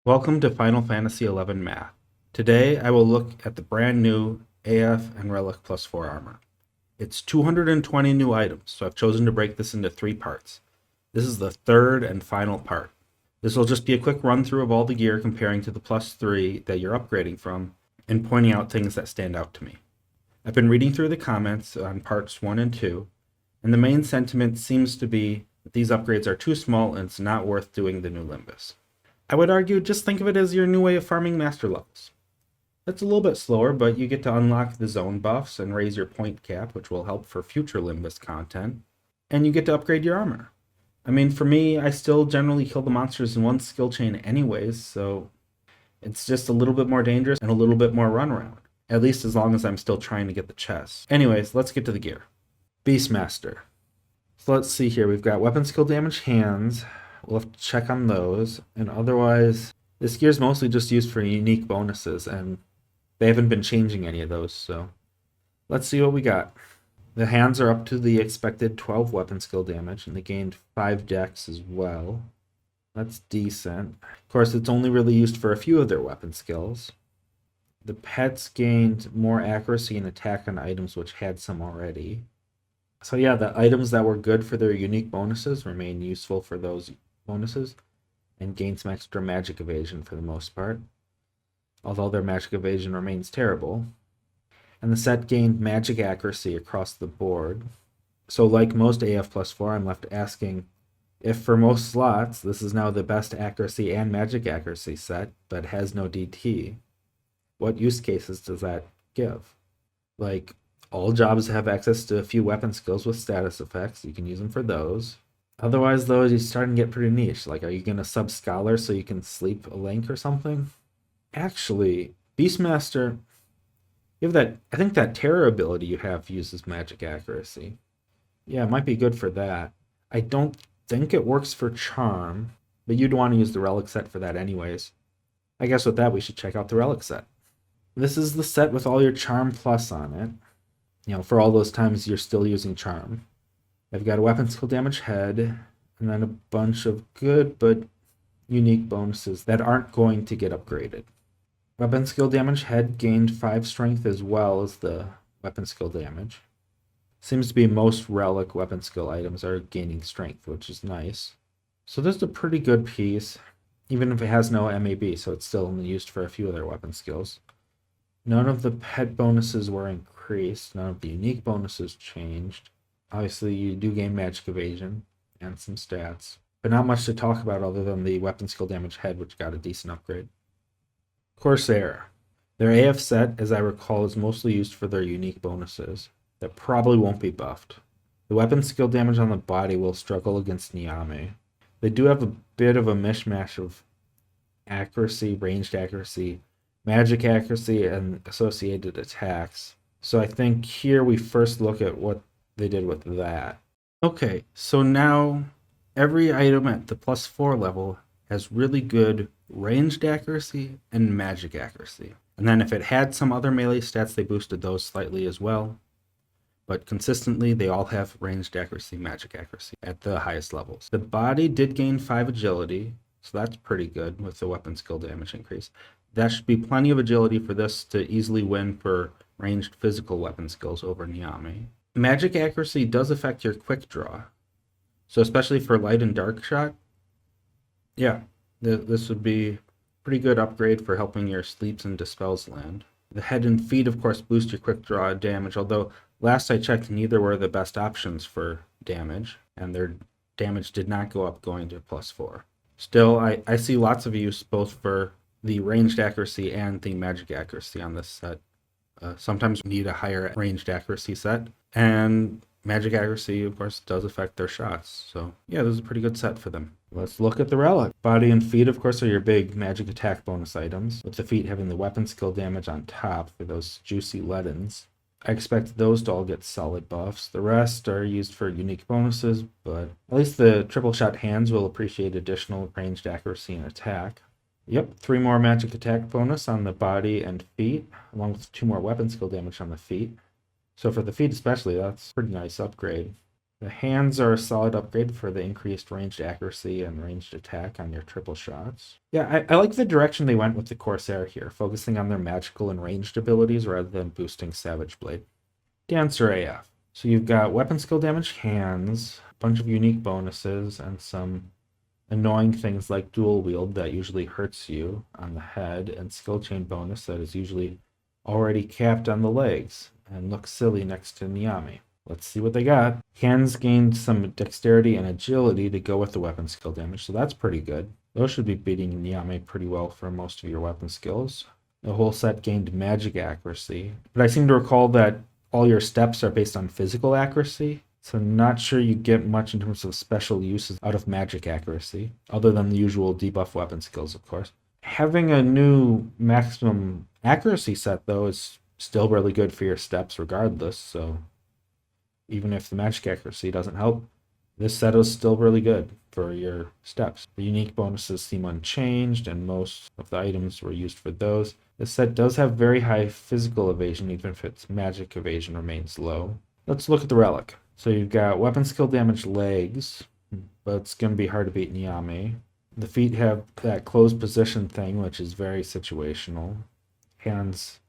Welcome to Final Fantasy XI Math. Today I will look at the brand new AF and Relic plus 4 armor. It's 220 new items, so I've chosen to break this into 3 parts. This is the third and final part. This will just be a quick run through of all the gear comparing to the plus 3 that you're upgrading from, and pointing out things that stand out to me. I've been reading through the comments on parts 1 and 2, and the main sentiment seems to be that these upgrades are too small and it's not worth doing the new Limbus. I would argue just think of it as your new way of farming master levels. It's a little bit slower, but you get to unlock the zone buffs and raise your point cap, which will help for future Limbus content, and you get to upgrade your armor. I mean, for me, I still generally kill the monsters in one skill chain anyways, so it's just a little bit more dangerous and a little bit more runaround, at least as long as I'm still trying to get the chests. Anyways, let's get to the gear. Beastmaster. So let's see here, we've got weapon skill damage hands. We'll have to check on those, and otherwise, this gear is mostly just used for unique bonuses, and they haven't been changing any of those, so let's see what we got. The hands are up to the expected 12 weapon skill damage, and they gained 5 dex as well. That's decent. Of course, it's only really used for a few of their weapon skills. The pets gained more accuracy and attack on items which had some already. So yeah, the items that were good for their unique bonuses remain useful for those bonuses, and gain some extra magic evasion for the most part, although their magic evasion remains terrible. And the set gained magic accuracy across the board. So like most AF plus 4, I'm left asking if for most slots this is now the best accuracy and magic accuracy set, but has no DT. What use cases does that give? Like, all jobs have access to a few weapon skills with status effects. You can use them for those. Otherwise, though, you're starting to get pretty niche. Like, are you going to sub-scholar so you can sleep a link or something? Actually, Beastmaster, you have that, I think that terror ability you have uses magic accuracy. Yeah, it might be good for that. I don't think it works for charm, but you'd want to use the relic set for that anyways. I guess with that, we should check out the relic set. This is the set with all your charm plus on it. You know, for all those times you're still using charm. I've got a weapon skill damage head, and then a bunch of good but unique bonuses that aren't going to get upgraded. Weapon skill damage head gained 5 strength as well as the weapon skill damage. Seems to be most relic weapon skill items are gaining strength, which is nice. So this is a pretty good piece, even if it has no MAB, so it's still only used for a few of their weapon skills. None of the pet bonuses were increased, none of the unique bonuses changed. Obviously, you do gain magic evasion and some stats, but not much to talk about other than the weapon skill damage head, which got a decent upgrade. Corsair. Their AF set, as I recall, is mostly used for their unique bonuses that probably won't be buffed. The weapon skill damage on the body will struggle against Niame. They do have a bit of a mishmash of accuracy, ranged accuracy, magic accuracy, and associated attacks. So I think here we first look at what they did with that. Okay, so now every item at the plus 4 level has really good ranged accuracy and magic accuracy. And then if it had some other melee stats, they boosted those slightly as well. But consistently, they all have ranged accuracy, magic accuracy at the highest levels. The body did gain 5 agility, so that's pretty good with the weapon skill damage increase. That should be plenty of agility for this to easily win for ranged physical weapon skills over Niame. Magic accuracy does affect your quick draw, so especially for light and dark shot, yeah, this would be a pretty good upgrade for helping your sleeps and dispels land. The head and feet, of course, boost your quick draw damage, although last I checked, neither were the best options for damage, and their damage did not go up going to plus 4. Still, I see lots of use both for the ranged accuracy and the magic accuracy on this set. Sometimes you need a higher ranged accuracy set, and magic accuracy, of course, does affect their shots. So yeah, this is a pretty good set for them. Let's look at the relic. Body and feet, of course, are your big magic attack bonus items, with the feet having the weapon skill damage on top for those juicy leadens. I expect those to all get solid buffs. The rest are used for unique bonuses, but at least the triple shot hands will appreciate additional ranged accuracy and attack. Yep, 3 more magic attack bonus on the body and feet, along with 2 more weapon skill damage on the feet. So for the feet especially, that's a pretty nice upgrade. The hands are a solid upgrade for the increased ranged accuracy and ranged attack on your triple shots. Yeah, I like the direction they went with the Corsair here, focusing on their magical and ranged abilities rather than boosting Savage Blade. Dancer AF. So you've got weapon skill damage hands, a bunch of unique bonuses, and some annoying things like dual wield that usually hurts you on the head, and skill chain bonus that is usually already capped on the legs and looks silly next to Niami. Let's see what they got. Hands gained some dexterity and agility to go with the weapon skill damage, so that's pretty good. Those should be beating Niami pretty well for most of your weapon skills. The whole set gained magic accuracy, but I seem to recall that all your steps are based on physical accuracy, so not sure you get much in terms of special uses out of magic accuracy, other than the usual debuff weapon skills, of course. Having a new maximum accuracy set, though, is still really good for your steps regardless, so even if the magic accuracy doesn't help, this set is still really good for your steps. The unique bonuses seem unchanged, and most of the items were used for those. This set does have very high physical evasion, even if its magic evasion remains low. Let's look at the relic. So you've got weapon skill damage legs, but it's going to be hard to beat Niami. The feet have that closed position thing, which is very situational. Hands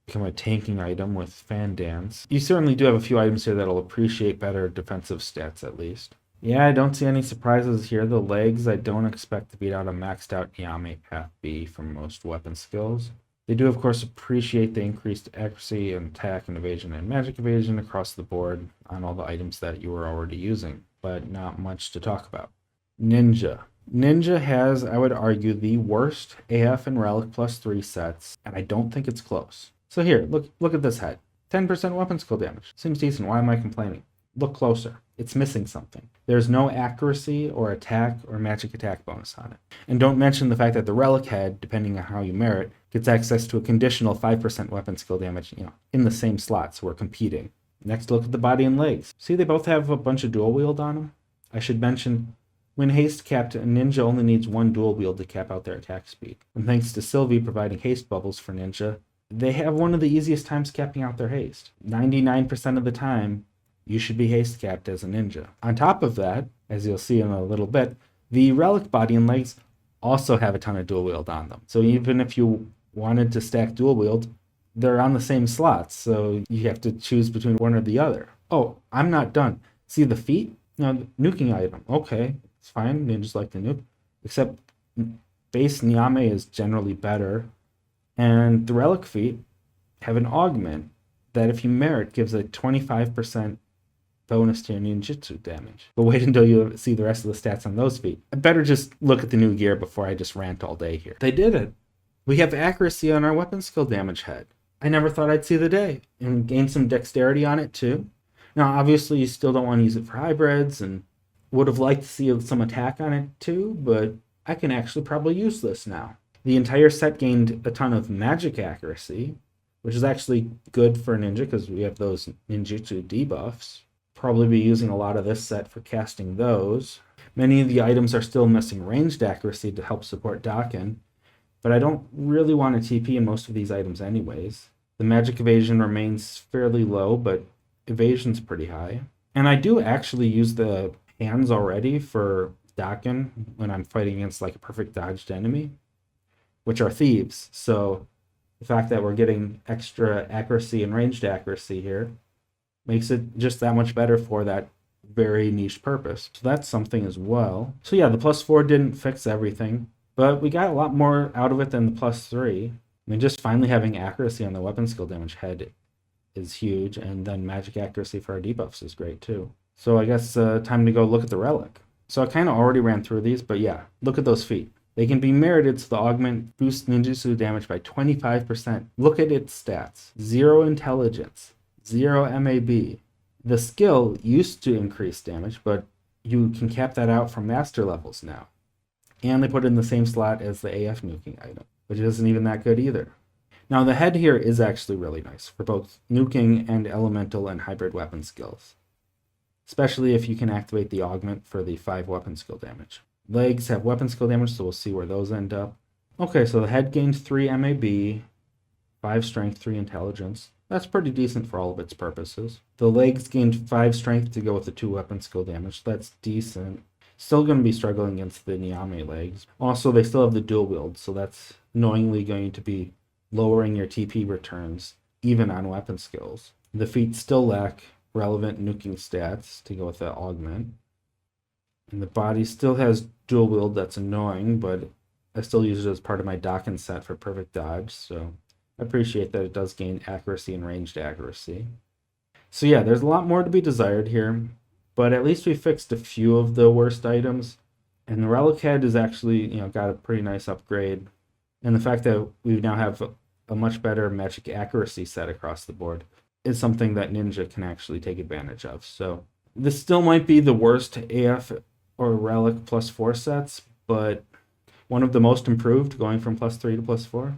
become a tanking item with fan dance. You certainly do have a few items here that'll appreciate better defensive stats at least. Yeah, I don't see any surprises here. The legs, I don't expect to beat out a maxed out Niami Path B from most weapon skills. They do, of course, appreciate the increased accuracy and attack and evasion and magic evasion across the board on all the items that you were already using, but not much to talk about. Ninja. Ninja has, I would argue, the worst AF and Relic +3 sets, and I don't think it's close. So here, look at this head. 10% weapon skill damage. Seems decent. Why am I complaining? Look closer. It's missing something. There's no accuracy or attack or magic attack bonus on it. And don't mention the fact that the relic head, depending on how you merit, gets access to a conditional 5% weapon skill damage, in the same slot, so we're competing. Next, look at the body and legs. See, they both have a bunch of dual wield on them? I should mention, when haste capped, a ninja only needs one dual wield to cap out their attack speed. And thanks to Sylvie providing haste bubbles for ninja, they have one of the easiest times capping out their haste. 99% of the time, you should be haste capped as a ninja. On top of that, as you'll see in a little bit, the relic body and legs also have a ton of dual wield on them. So even if you wanted to stack dual wield, they're on the same slots, so you have to choose between one or the other. Oh, I'm not done. See the feet? Now, the nuking item. Okay, it's fine. Ninjas like to nuke. Except base Niame is generally better. And the relic feet have an augment that, if you merit, gives a 25% bonus to your ninjutsu damage. But wait until you see the rest of the stats on those feet. I better just look at the new gear before I just rant all day here. They did it. We have accuracy on our weapon skill damage head. I never thought I'd see the day. And gain some dexterity on it too. Now, obviously, you still don't want to use it for hybrids, and would have liked to see some attack on it too, but I can actually probably use this now. The entire set gained a ton of magic accuracy, which is actually good for a ninja because we have those ninjutsu debuffs. Probably be using a lot of this set for casting those. Many of the items are still missing ranged accuracy to help support Daken, but I don't really want to TP in most of these items anyways. The magic evasion remains fairly low, but evasion's pretty high. And I do actually use the hands already for Daken when I'm fighting against like a perfect dodged enemy, which are thieves. So the fact that we're getting extra accuracy and ranged accuracy here makes it just that much better for that very niche purpose. So that's something as well. So yeah, the +4 didn't fix everything, but we got a lot more out of it than the +3. I mean, just finally having accuracy on the weapon skill damage head is huge, and then magic accuracy for our debuffs is great too. So I guess time to go look at the relic. So I kind of already ran through these, but yeah, look at those feet. They can be merited so the augment boosts ninjutsu damage by 25%. Look at its stats. 0 intelligence, 0 MAB. The skill used to increase damage, but you can cap that out from master levels now. And they put it in the same slot as the AF nuking item, which isn't even that good either. Now the head here is actually really nice for both nuking and elemental and hybrid weapon skills, especially if you can activate the augment for the 5 weapon skill damage. Legs have weapon skill damage, so we'll see where those end up. Okay, so the head gains 3 MAB, 5 strength, 3 intelligence. That's pretty decent for all of its purposes. The legs gained 5 strength to go with the 2 weapon skill damage. That's decent. Still going to be struggling against the Niame legs. Also, they still have the dual wield, so that's knowingly going to be lowering your TP returns, even on weapon skills. The feet still lack relevant nuking stats to go with that augment. And the body still has dual wield, that's annoying, but I still use it as part of my Dokken set for perfect dodge, so I appreciate that it does gain accuracy and ranged accuracy. So yeah, there's a lot more to be desired here, but at least we fixed a few of the worst items, and the relic head is actually, got a pretty nice upgrade, and the fact that we now have a much better magic accuracy set across the board is something that Ninja can actually take advantage of. So this still might be the worst AF or Relic +4 sets, but one of the most improved, going from +3 to +4.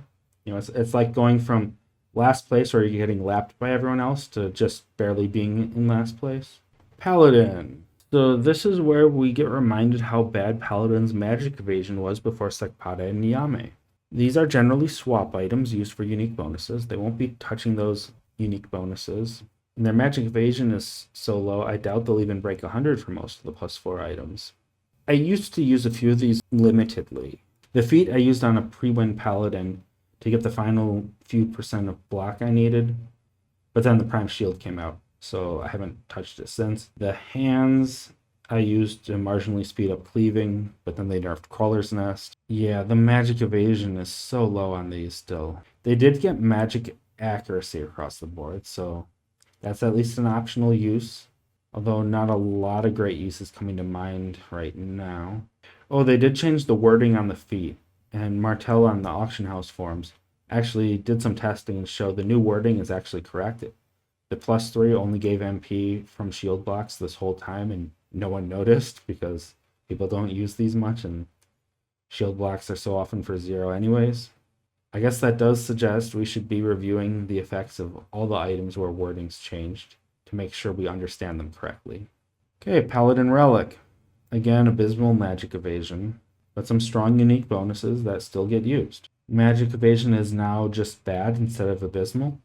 It's like going from last place where you're getting lapped by everyone else to just barely being in last place. Paladin. So this is where we get reminded how bad Paladin's magic evasion was before Sekpada and Niame. These are generally swap items used for unique bonuses. They won't be touching those unique bonuses. And their magic evasion is so low, I doubt they'll even break 100 for most of the +4 items. I used to use a few of these limitedly. The feat I used on a pre-win Paladin to get the final few percent of block I needed, but then the Prime Shield came out, so I haven't touched it since. The hands I used to marginally speed up cleaving, but then they nerfed Crawler's Nest. Yeah, the magic evasion is so low on these still. They did get magic accuracy across the board, so that's at least an optional use, although not a lot of great uses coming to mind right now. Oh, they did change the wording on the feet, and Martel on the auction house forums actually did some testing and showed the new wording is actually correct. The +3 only gave MP from shield blocks this whole time, and no one noticed because people don't use these much, and shield blocks are so often for 0 anyways. I guess that does suggest we should be reviewing the effects of all the items where wording's changed to make sure we understand them correctly. Okay, Paladin Relic. Again, abysmal magic evasion, but some strong unique bonuses that still get used. Magic evasion is now just bad instead of abysmal,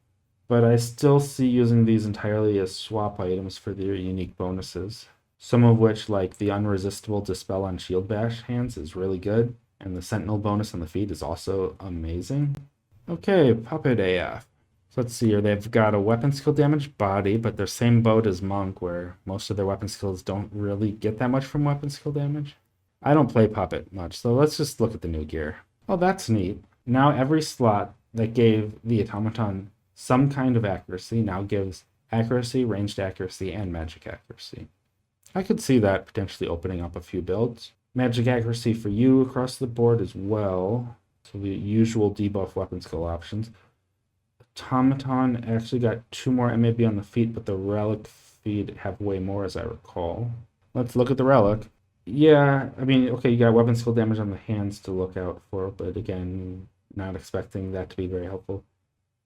but I still see using these entirely as swap items for their unique bonuses. Some of which, like the unresistible Dispel on Shield Bash hands, is really good, and the Sentinel bonus on the feet is also amazing. Okay, Puppet AF. So let's see here, they've got a weapon skill damage body, but they're same boat as Monk, where most of their weapon skills don't really get that much from weapon skill damage. I don't play Puppet much, so let's just look at the new gear. Oh, that's neat. Now every slot that gave the automaton some kind of accuracy now gives accuracy, ranged accuracy, and magic accuracy. I could see that potentially opening up a few builds. Magic accuracy for you across the board as well. So the usual debuff weapon skill options. Automaton actually got 2 more MAB on the feet, but the Relic feet have way more as I recall. Let's look at the Relic. Yeah, I mean, okay, you got weapon skill damage on the hands to look out for, but again, not expecting that to be very helpful.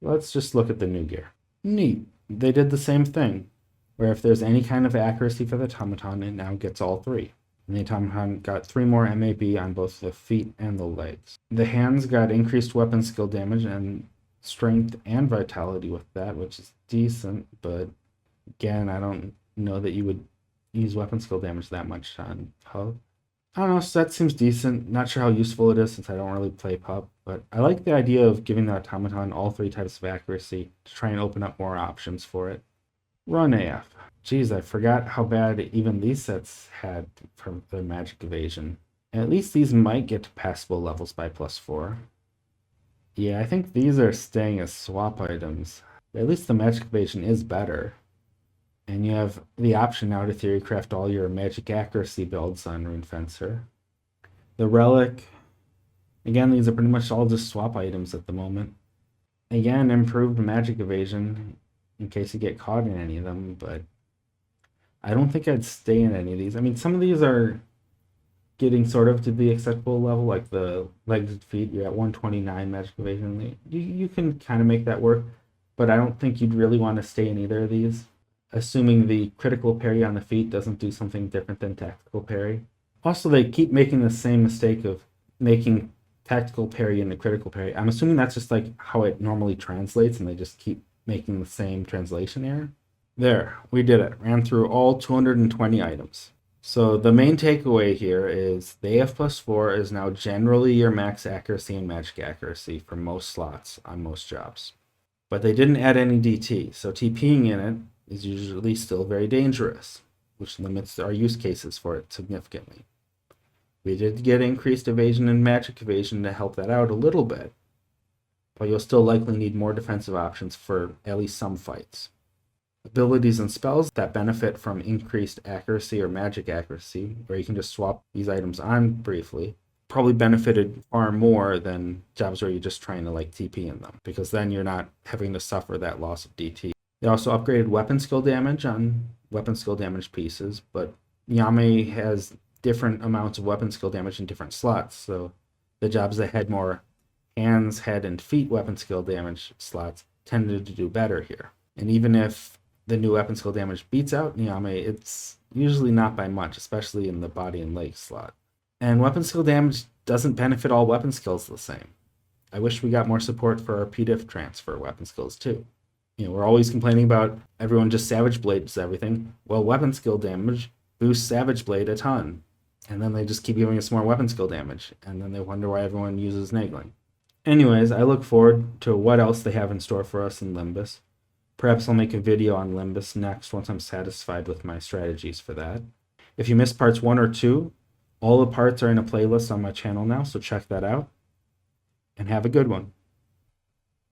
Let's just look at the new gear. Neat. They did the same thing, where if there's any kind of accuracy for the automaton, it now gets all 3. And the automaton got 3 more MAB on both the feet and the legs. The hands got increased weapon skill damage and strength and vitality with that, which is decent, but again, I don't know that you would use weapon skill damage that much on Pub. I don't know, so that seems decent. Not sure how useful it is since I don't really play Pub, but I like the idea of giving the automaton all 3 types of accuracy to try and open up more options for it. Run AF. Geez, I forgot how bad even these sets had for their magic evasion. At least these might get to passable levels by +4. Yeah, I think these are staying as swap items. At least the magic evasion is better. And you have the option now to theorycraft all your magic accuracy builds on Rune Fencer. The Relic, again, these are pretty much all just swap items at the moment. Again, improved magic evasion in case you get caught in any of them, but I don't think I'd stay in any of these. I mean, some of these are getting sort of to the acceptable level, like the legs and feet, you're at 129 magic evasion. You can kind of make that work, but I don't think you'd really want to stay in either of these, assuming the critical parry on the feet doesn't do something different than tactical parry. Also, they keep making the same mistake of making tactical parry into critical parry. I'm assuming that's just like how it normally translates, and they just keep making the same translation error. There, we did it. Ran through all 220 items. So the main takeaway here is the AF plus 4 is now generally your max accuracy and magic accuracy for most slots on most jobs. But they didn't add any DT, so TPing in it is usually still very dangerous, which limits our use cases for it significantly. We did get increased evasion and magic evasion to help that out a little bit, but you'll still likely need more defensive options for at least some fights. Abilities and spells that benefit from increased accuracy or magic accuracy, where you can just swap these items on briefly, probably benefited far more than jobs where you're just trying to like TP in them, because then you're not having to suffer that loss of DT. They also upgraded weapon skill damage on weapon skill damage pieces, but Yame has different amounts of weapon skill damage in different slots, so the jobs that had more hands, head, and feet weapon skill damage slots tended to do better here. And even if the new weapon skill damage beats out Niame, it's usually not by much, especially in the body and leg slot. And weapon skill damage doesn't benefit all weapon skills the same. I wish we got more support for our PDIF transfer weapon skills too. We're always complaining about everyone just Savage Blades everything. Well, weapon skill damage boosts Savage Blade a ton. And then they just keep giving us more weapon skill damage. And then they wonder why everyone uses Nagling. Anyways, I look forward to what else they have in store for us in Limbus. Perhaps I'll make a video on Limbus next once I'm satisfied with my strategies for that. If you missed parts 1 or 2, all the parts are in a playlist on my channel now, so check that out. And have a good one.